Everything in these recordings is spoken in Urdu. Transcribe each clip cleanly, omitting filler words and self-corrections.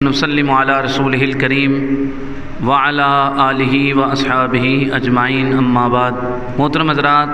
نسلم علی رسولہ الکریم وعلی آلہ واصحابہ اجمعین اما بعد۔ محترم حضرات،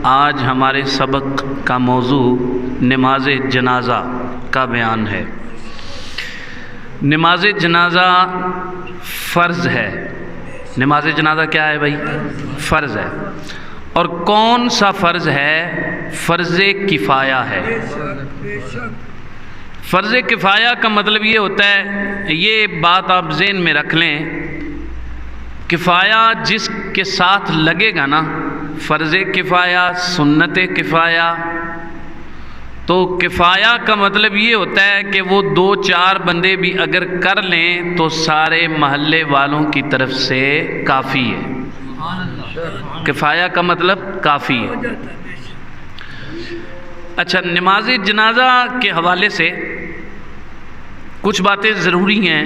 آج ہمارے سبق کا موضوع نماز جنازہ کا بیان ہے۔ نماز جنازہ فرض ہے۔ نماز جنازہ کیا ہے بھائی؟ فرض ہے۔ اور کون سا فرض ہے؟ فرض کفایہ ہے۔ فرض کفایہ کا مطلب یہ ہوتا ہے، یہ بات آپ ذہن میں رکھ لیں، کفایہ جس کے ساتھ لگے گا نا، فرض کفایہ، سنت کفایہ، تو کفایہ کا مطلب یہ ہوتا ہے کہ وہ 2-4 بندے بھی اگر کر لیں تو سارے محلے والوں کی طرف سے کافی ہے۔ کفایہ کا مطلب کافی ہے۔ اچھا، نماز جنازہ کے حوالے سے کچھ باتیں ضروری ہیں۔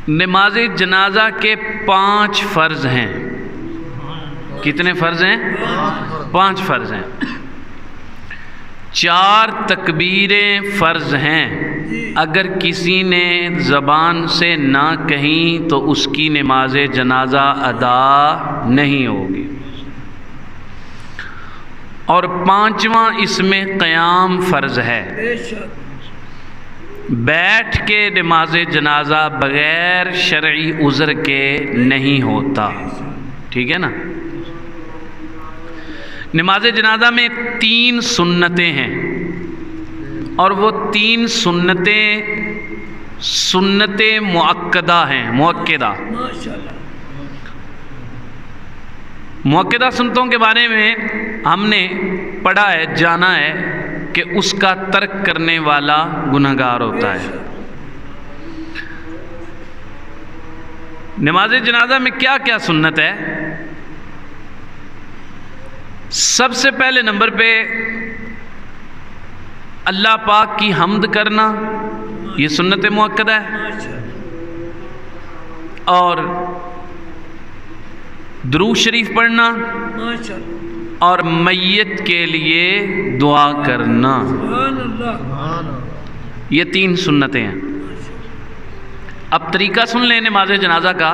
نماز جنازہ کے 5 فرض ہیں۔ کتنے فرض ہیں؟ 5 فرض ہیں۔ 4 تکبیریں فرض ہیں۔ اگر کسی نے زبان سے نہ کہیں تو اس کی نماز جنازہ ادا نہیں ہوگی۔ اور 5واں اس میں قیام فرض ہے۔ بیٹھ کے نماز جنازہ بغیر شرعی عذر کے نہیں ہوتا، ٹھیک ہے نا۔ نماز جنازہ میں 3 سنتیں ہیں، اور وہ 3 سنتیں سنت مؤکدہ ہیں۔ مؤکدہ سنتوں کے بارے میں ہم نے پڑھا ہے، جانا ہے کہ اس کا ترک کرنے والا گنہگار ہوتا ہے۔ نماز جنازہ میں کیا کیا سنت ہے؟ سب سے پہلے نمبر پہ اللہ پاک کی حمد کرنا، یہ سنت مؤکدہ ہے۔ اور درود شریف پڑھنا، اور میت کے لیے دعا کرنا، یہ 3 سنتیں ہیں۔ اب طریقہ سن لیں نماز جنازہ کا۔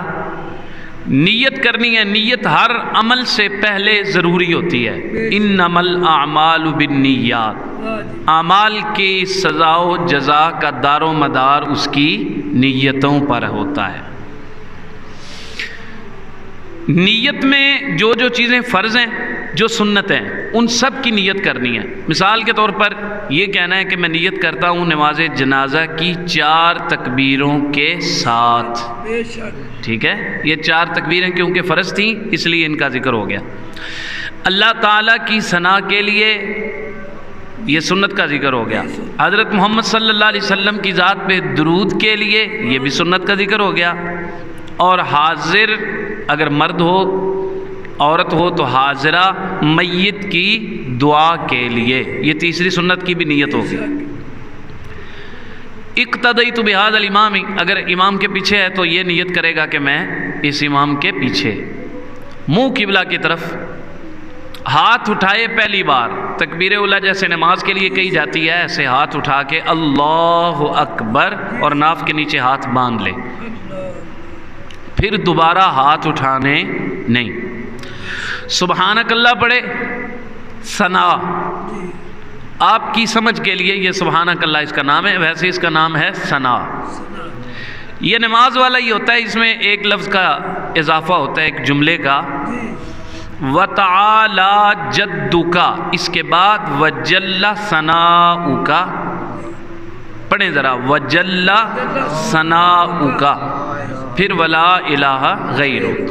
نیت کرنی ہے۔ نیت ہر عمل سے پہلے ضروری ہوتی ہے۔ انما الاعمال بالنیات، اعمال کی سزا و جزا کا دار و مدار اس کی نیتوں پر ہوتا ہے۔ نیت میں جو جو چیزیں فرض ہیں، جو سنت ہیں، ان سب کی نیت کرنی ہے۔ مثال کے طور پر یہ کہنا ہے کہ میں نیت کرتا ہوں نماز جنازہ کی 4 تکبیروں کے ساتھ، ٹھیک ہے۔ یہ 4 تکبیریں کیونکہ فرض تھیں اس لیے ان کا ذکر ہو گیا۔ اللہ تعالیٰ کی ثنا کے لیے یہ سنت کا ذکر ہو گیا۔ حضرت محمد صلی اللہ علیہ وسلم کی ذات پہ درود کے لیے یہ بھی سنت کا ذکر ہو گیا۔ اور حاضر، اگر مرد ہو عورت ہو تو حاضرہ میت کی دعا کے لیے، یہ تیسری سنت کی بھی نیت ہوگی۔ اقتدیت بہذا الامام، اگر امام کے پیچھے ہے تو یہ نیت کرے گا کہ میں اس امام کے پیچھے، منہ قبلہ کی طرف، ہاتھ اٹھائے پہلی بار، تکبیر اولیٰ جیسے نماز کے لیے کہی جاتی ہے ایسے ہاتھ اٹھا کے اللہ اکبر، اور ناف کے نیچے ہاتھ باندھ لے، پھر دوبارہ ہاتھ اٹھانے نہیں۔ سبحانک اللہ پڑھے، ثنا، آپ کی سمجھ کے لیے یہ سبحانک اللہ اس کا نام ہے، ویسے اس کا نام ہے ثنا۔ یہ نماز والا ہی ہوتا ہے، اس میں ایک لفظ کا اضافہ ہوتا ہے، ایک جملے کا، وَتَعَالَى جَدُّكَ، اس کے بعد وَجَلَّ ثَنَاؤُكَ، پڑھیں ذرا، وَجَلَّ ثَنَاؤُكَ، پھر وَلَا إِلَٰهَ غَيْرُكَ۔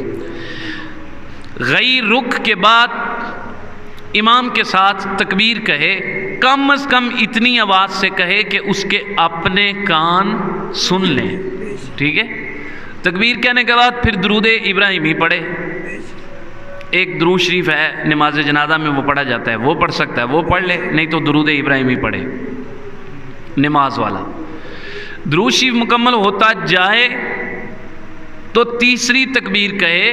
غیرک کے بعد امام کے ساتھ تکبیر کہے، کم از کم اتنی آواز سے کہے کہ اس کے اپنے کان سن لیں، ٹھیک ہے۔ تکبیر کہنے کے بعد پھر درود ابراہیمی پڑھے۔ ایک درود شریف ہے نماز جنازہ میں، وہ پڑھا جاتا ہے، وہ پڑھ سکتا ہے وہ پڑھ لے، نہیں تو درود ابراہیمی پڑھے نماز والا۔ درود شریف مکمل ہوتا جائے تو تیسری تکبیر کہے۔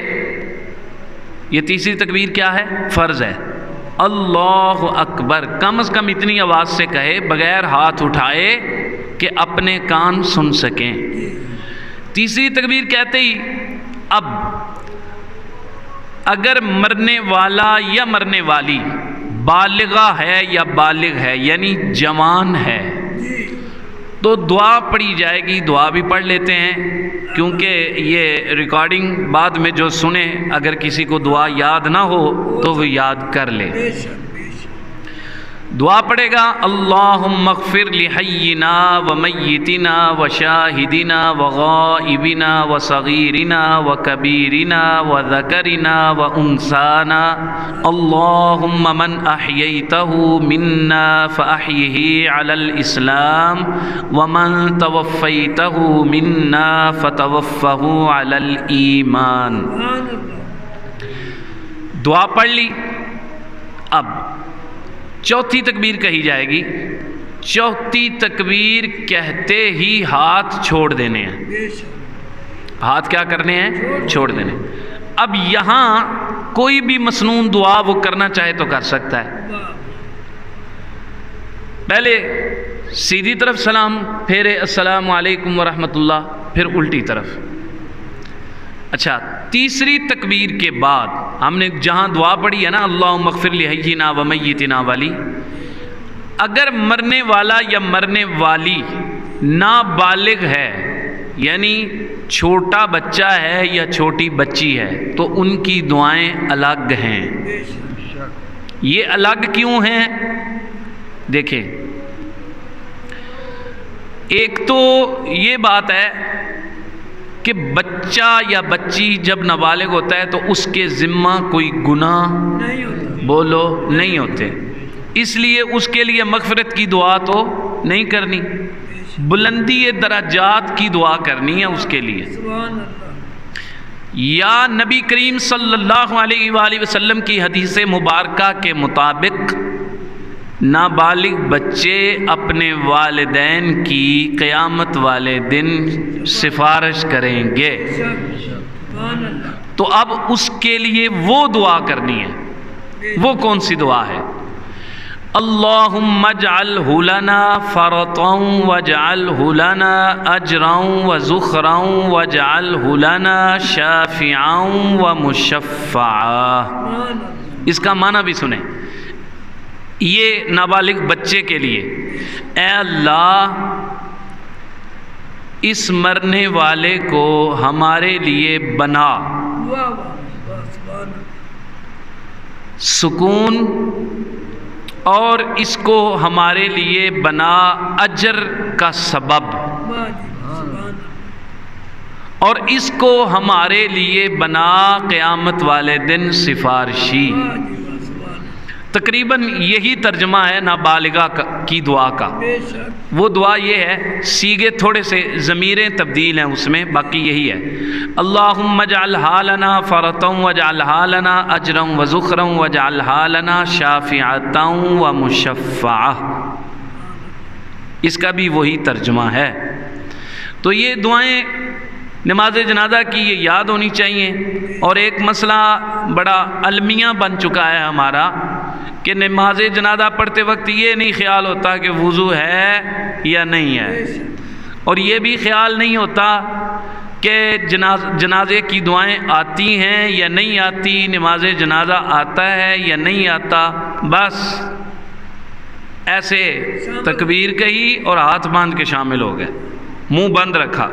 یہ تیسری تکبیر کیا ہے؟ فرض ہے۔ اللہ اکبر، کم از کم اتنی آواز سے کہے بغیر ہاتھ اٹھائے کہ اپنے کان سن سکیں۔ تیسری تکبیر کہتے ہی اب اگر مرنے والا یا مرنے والی بالغہ ہے یا بالغ ہے یعنی جوان ہے تو دعا پڑھی جائے گی۔ دعا بھی پڑھ لیتے ہیں کیونکہ یہ ریکارڈنگ بعد میں جو سنے اگر کسی کو دعا یاد نہ ہو تو وہ یاد کر لے۔ دعا پڑھے گا اللہم اغفر لحینا ومیتنا وشاہدنا وغائبنا وصغیرنا وکبیرنا وذکرنا وانسانا اللہم من احییتہ منا فاحیہ علی الاسلام ومن توفیتہ منا فتوفہ علی الایمان۔ دعا پڑھ لی۔ اب چوتھی تکبیر کہی جائے گی۔ چوتھی تکبیر کہتے ہی ہاتھ چھوڑ دینے ہیں۔ ہاتھ کیا کرنے ہیں؟ چھوڑ دینے۔ اب یہاں کوئی بھی مسنون دعا وہ کرنا چاہے تو کر سکتا ہے۔ پہلے سیدھی طرف سلام پھیرے السلام علیکم ورحمۃ اللہ، پھر الٹی طرف۔ اچھا، تیسری تکبیر کے بعد ہم نے جہاں دعا پڑھی ہے نا اللہم اغفر لحینا ومیتنا والی، اگر مرنے والا یا مرنے والی نابالغ ہے یعنی چھوٹا بچہ ہے یا چھوٹی بچی ہے تو ان کی دعائیں الگ ہیں۔ یہ الگ کیوں ہیں؟ دیکھیں، ایک تو یہ بات ہے کہ بچہ یا بچی جب نابالغ ہوتا ہے تو اس کے ذمہ کوئی گناہ بولو نہیں ہوتے، اس لیے اس کے لیے مغفرت کی دعا تو نہیں کرنی، بلندی درجات کی دعا کرنی ہے اس کے لیے۔ یا نبی کریم صلی اللہ علیہ وآلہ وسلم کی حدیث مبارکہ کے مطابق نابالغ بچے اپنے والدین کی قیامت والے دن سفارش کریں گے، تو اب اس کے لیے وہ دعا کرنی ہے۔ وہ کون سی دعا ہے؟ اللہم اجعلہ لنا فرطا واجعلہ لنا اجرا وذخرا واجعلہ لنا شافعا ومشفعا۔ اس کا معنی بھی سنیں، یہ نابالغ بچے کے لیے، اے اللہ اس مرنے والے کو ہمارے لیے بنا سکون، اور اس کو ہمارے لیے بنا اجر کا سبب، اور اس کو ہمارے لیے بنا قیامت والے دن سفارشی۔ تقریباً یہی ترجمہ ہے نابالغہ کی دعا کا۔ وہ دعا یہ ہے، سیغے تھوڑے سے ضمیریں تبدیل ہیں اس میں، باقی یہی ہے اللہم اجعلھا لنا فرطا واجعلھا لنا اجرا وذخرا واجعلھا لنا شافعتا ومشفعا۔ اس کا بھی وہی ترجمہ ہے۔ تو یہ دعائیں نماز جنازہ کی یہ یاد ہونی چاہیے۔ اور ایک مسئلہ بڑا المیہ بن چکا ہے ہمارا کہ نماز جنازہ پڑھتے وقت یہ نہیں خیال ہوتا کہ وضو ہے یا نہیں ہے، اور یہ بھی خیال نہیں ہوتا کہ جنازے کی دعائیں آتی ہیں یا نہیں آتی، نماز جنازہ آتا ہے یا نہیں آتا، بس ایسے تکبیر کہی اور ہاتھ باندھ کے شامل ہو گئے، منہ بند رکھا۔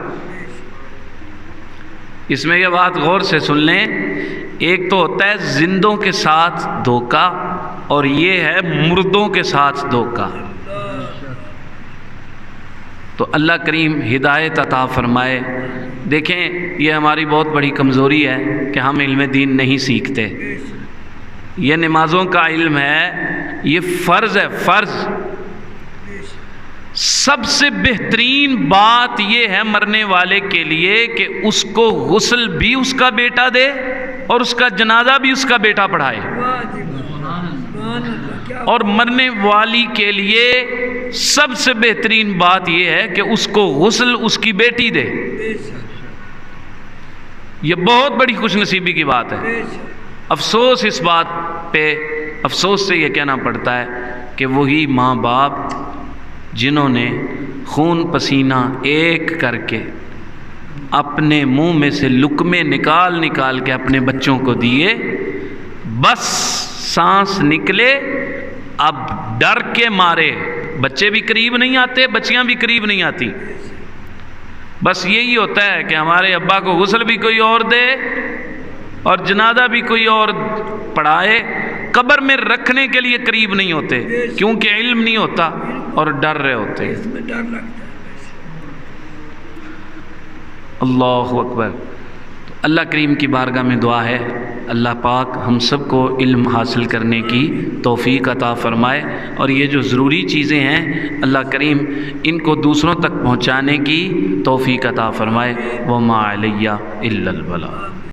اس میں یہ بات غور سے سن لیں، ایک تو ہوتا ہے زندوں کے ساتھ دھوکا، اور یہ ہے مردوں کے ساتھ دھوکا۔ تو اللہ کریم ہدایت عطا فرمائے۔ دیکھیں، یہ ہماری بہت بڑی کمزوری ہے کہ ہم علم دین نہیں سیکھتے۔ یہ نمازوں کا علم ہے، یہ فرض ہے، فرض۔ سب سے بہترین بات یہ ہے مرنے والے کے لیے کہ اس کو غسل بھی اس کا بیٹا دے اور اس کا جنازہ بھی اس کا بیٹا پڑھائے، اور مرنے والی کے لیے سب سے بہترین بات یہ ہے کہ اس کو غسل اس کی بیٹی دے۔ یہ بہت بڑی خوش نصیبی کی بات ہے۔ افسوس اس بات پہ، افسوس سے یہ کہنا پڑتا ہے کہ وہی ماں باپ جنہوں نے خون پسینہ ایک کر کے اپنے منہ میں سے لقمے نکال نکال کے اپنے بچوں کو دیے، بس سانس نکلے، اب ڈر کے مارے بچے بھی قریب نہیں آتے، بچیاں بھی قریب نہیں آتی، بس یہی ہوتا ہے کہ ہمارے ابا کو غسل بھی کوئی اور دے اور جنازہ بھی کوئی اور پڑھائے، قبر میں رکھنے کے لیے قریب نہیں ہوتے کیونکہ علم نہیں ہوتا اور ڈر رہے ہوتے۔ اللہ اکبر۔ اللہ کریم کی بارگاہ میں دعا ہے اللہ پاک ہم سب کو علم حاصل کرنے کی توفیق عطا فرمائے، اور یہ جو ضروری چیزیں ہیں اللہ کریم ان کو دوسروں تک پہنچانے کی توفیق عطا فرمائے۔ وما علیہ الا البلاغ۔